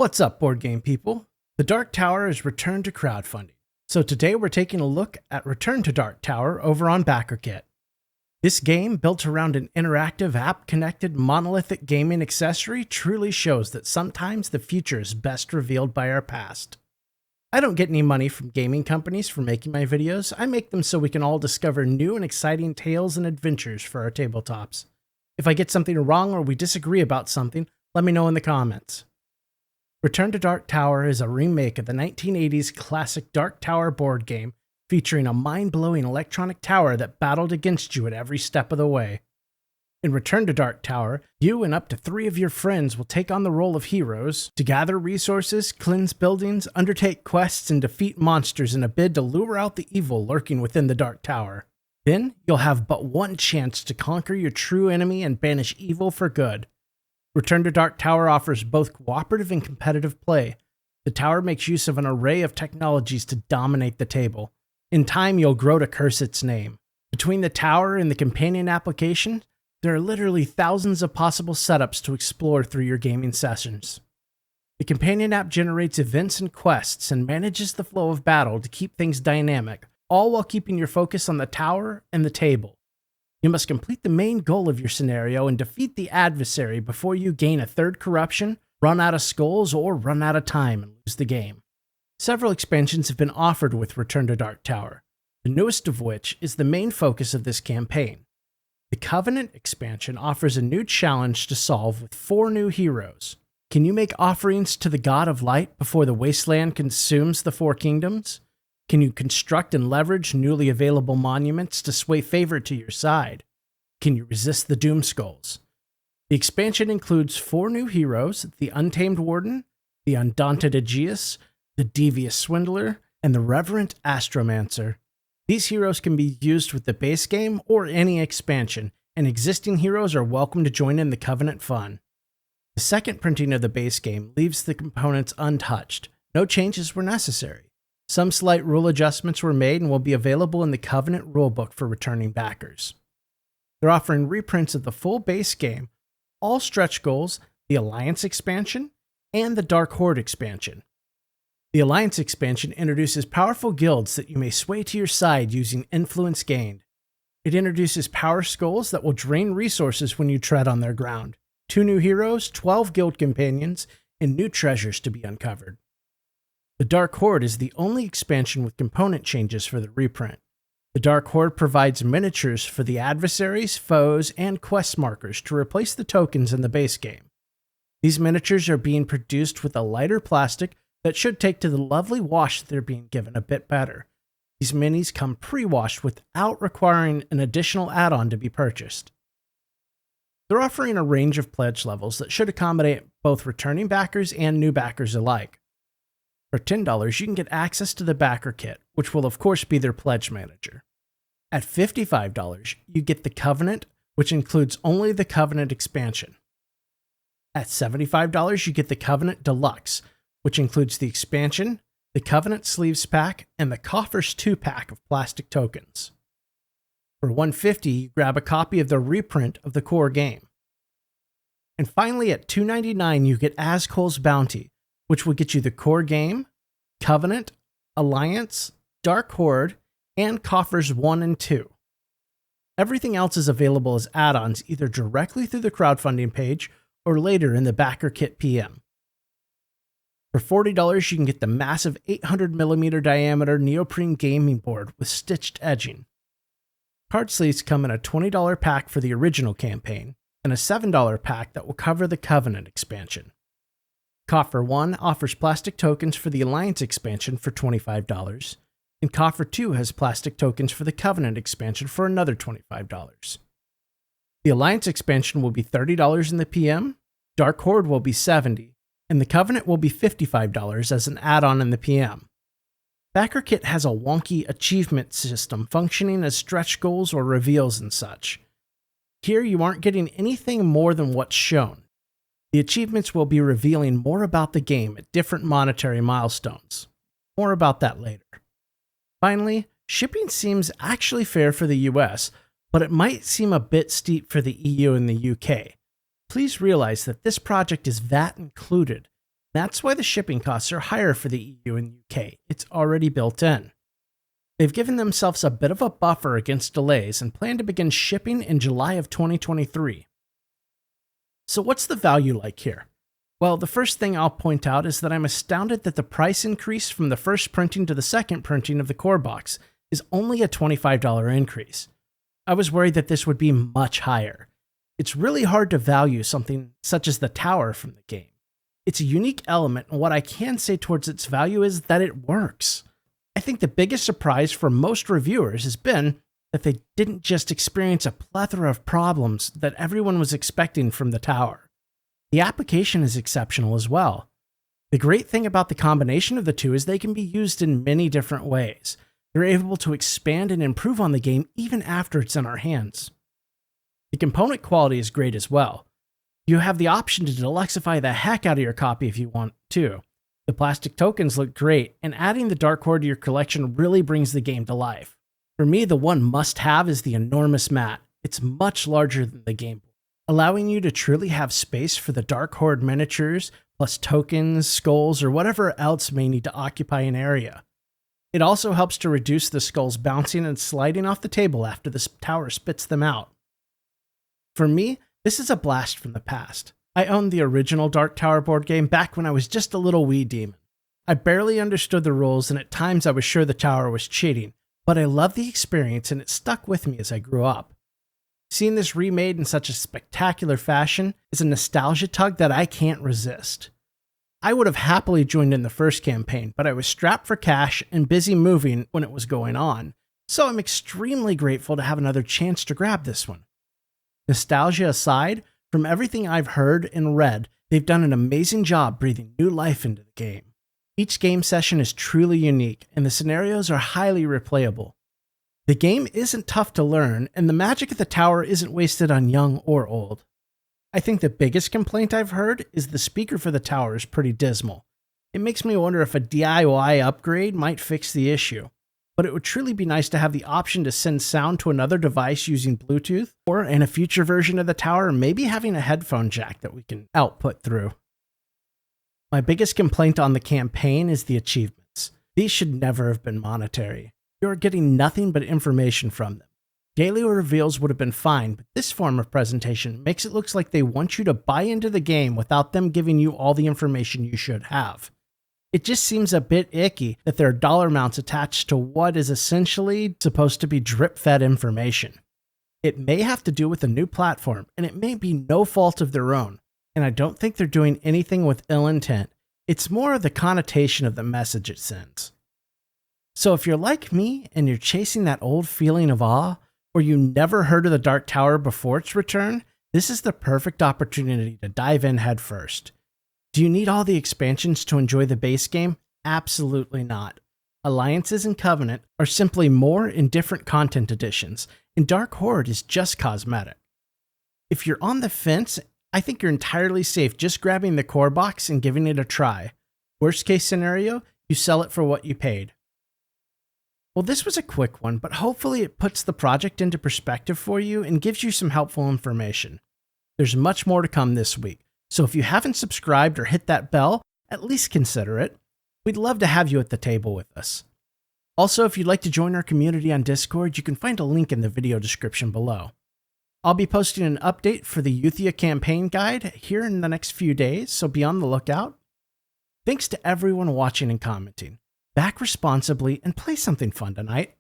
What's up, board game people? The Dark Tower is returned to crowdfunding. So today we're taking a look at Return to Dark Tower over on BackerKit. This game, built around an interactive app-connected monolithic gaming accessory, truly shows that sometimes the future is best revealed by our past. I don't get any money from gaming companies for making my videos. I make them so we can all discover new and exciting tales and adventures for our tabletops. If I get something wrong or we disagree about something, let me know in the comments. Return to Dark Tower is a remake of the 1980s classic Dark Tower board game featuring a mind-blowing electronic tower that battled against you at every step of the way. In Return to Dark Tower, you and up to 3 of your friends will take on the role of heroes to gather resources, cleanse buildings, undertake quests, and defeat monsters in a bid to lure out the evil lurking within the Dark Tower. Then, you'll have but one chance to conquer your true enemy and banish evil for good. Return to Dark Tower offers both cooperative and competitive play. The tower makes use of an array of technologies to dominate the table. In time, you'll grow to curse its name. Between the tower and the companion application, there are literally thousands of possible setups to explore through your gaming sessions. The companion app generates events and quests and manages the flow of battle to keep things dynamic, all while keeping your focus on the tower and the table. You must complete the main goal of your scenario and defeat the adversary before you gain a third corruption, run out of skulls, or run out of time and lose the game. Several expansions have been offered with Return to Dark Tower, the newest of which is the main focus of this campaign. The Covenant expansion offers a new challenge to solve with 4 new heroes. Can you make offerings to the God of Light before the wasteland consumes the 4 kingdoms? Can you construct and leverage newly available monuments to sway favor to your side? Can you resist the Doom Skulls? The expansion includes 4 new heroes, the Untamed Warden, the Undaunted Aegeus, the Devious Swindler, and the Reverent Astromancer. These heroes can be used with the base game or any expansion, and existing heroes are welcome to join in the Covenant fun. The second printing of the base game leaves the components untouched. No changes were necessary. Some slight rule adjustments were made and will be available in the Covenant rulebook for returning backers. They're offering reprints of the full base game, all stretch goals, the Alliance expansion, and the Dark Horde expansion. The Alliance expansion introduces powerful guilds that you may sway to your side using influence gained. It introduces power skulls that will drain resources when you tread on their ground, 2 new heroes, 12 guild companions, and new treasures to be uncovered. The Dark Horde is the only expansion with component changes for the reprint. The Dark Horde provides miniatures for the adversaries, foes, and quest markers to replace the tokens in the base game. These miniatures are being produced with a lighter plastic that should take to the lovely wash they're being given a bit better. These minis come pre-washed without requiring an additional add-on to be purchased. They're offering a range of pledge levels that should accommodate both returning backers and new backers alike. For $10, you can get access to the BackerKit, which will of course be their pledge manager. At $55, you get the Covenant, which includes only the Covenant expansion. At $75, you get the Covenant Deluxe, which includes the expansion, the Covenant Sleeves Pack, and the Coffers 2-pack of plastic tokens. For $150, you grab a copy of the reprint of the core game. And finally, at $2.99, you get Ascole's Bounty, which will get you the core game, Covenant, Alliance, Dark Horde, and Coffers 1 and 2. Everything else is available as add-ons either directly through the crowdfunding page or later in the BackerKit PM. For $40, you can get the massive 800mm diameter neoprene gaming board with stitched edging. Card sleeves come in a $20 pack for the original campaign, and a $7 pack that will cover the Covenant expansion. Coffer 1 offers plastic tokens for the Alliance expansion for $25, and Coffer 2 has plastic tokens for the Covenant expansion for another $25. The Alliance expansion will be $30 in the PM, Dark Horde will be $70, and the Covenant will be $55 as an add-on in the PM. BackerKit has a wonky achievement system functioning as stretch goals or reveals and such. Here you aren't getting anything more than what's shown. The achievements will be revealing more about the game at different monetary milestones. More about that later. Finally, shipping seems actually fair for the US, but it might seem a bit steep for the EU and the UK. Please realize that this project is VAT included, That's why the shipping costs are higher for the EU and UK. It's already built in. They've given themselves a bit of a buffer against delays and plan to begin shipping in July of 2023. So what's the value like here? Well, the first thing I'll point out is that I'm astounded that the price increase from the first printing to the second printing of the core box is only a $25 increase. I was worried that this would be much higher. It's really hard to value something such as the tower from the game. It's a unique element, and what I can say towards its value is that it works. I think the biggest surprise for most reviewers has been that they didn't just experience a plethora of problems that everyone was expecting from the tower. The application is exceptional as well. The great thing about the combination of the two is they can be used in many different ways. They're able to expand and improve on the game even after it's in our hands. The component quality is great as well. You have the option to deluxify the heck out of your copy if you want to. The plastic tokens look great, and adding the Dark Horde to your collection really brings the game to life. For me, the one must-have is the enormous mat. It's much larger than the game, allowing you to truly have space for the Dark Horde miniatures, plus tokens, skulls, or whatever else may need to occupy an area. It also helps to reduce the skulls bouncing and sliding off the table after the tower spits them out. For me, this is a blast from the past. I owned the original Dark Tower board game back when I was just a little wee demon. I barely understood the rules, and at times I was sure the tower was cheating, but I loved the experience and it stuck with me as I grew up. Seeing this remade in such a spectacular fashion is a nostalgia tug that I can't resist. I would have happily joined in the first campaign, but I was strapped for cash and busy moving when it was going on, so I'm extremely grateful to have another chance to grab this one. Nostalgia aside, from everything I've heard and read, they've done an amazing job breathing new life into the game. Each game session is truly unique, and the scenarios are highly replayable. The game isn't tough to learn, and the magic of the tower isn't wasted on young or old. I think the biggest complaint I've heard is the speaker for the tower is pretty dismal. It makes me wonder if a DIY upgrade might fix the issue, but it would truly be nice to have the option to send sound to another device using Bluetooth, or in a future version of the tower, maybe having a headphone jack that we can output through. My biggest complaint on the campaign is the achievements. These should never have been monetary. You're getting nothing but information from them. Daily reveals would have been fine, but this form of presentation makes it look like they want you to buy into the game without them giving you all the information you should have. It just seems a bit icky that there are dollar amounts attached to what is essentially supposed to be drip-fed information. It may have to do with a new platform, and it may be no fault of their own, and I don't think they're doing anything with ill intent. It's more of the connotation of the message it sends. So if you're like me and you're chasing that old feeling of awe, or you never heard of the Dark Tower before its return, this is the perfect opportunity to dive in head first. Do you need all the expansions to enjoy the base game? Absolutely not. Alliances and Covenant are simply more and different content additions, and Dark Horde is just cosmetic. If you're on the fence, I think you're entirely safe just grabbing the core box and giving it a try. Worst case scenario, you sell it for what you paid. Well, this was a quick one, but hopefully it puts the project into perspective for you and gives you some helpful information. There's much more to come this week, so if you haven't subscribed or hit that bell, at least consider it. We'd love to have you at the table with us. Also, if you'd like to join our community on Discord, you can find a link in the video description below. I'll be posting an update for the Euthia campaign guide here in the next few days, so be on the lookout. Thanks to everyone watching and commenting. Back responsibly and play something fun tonight.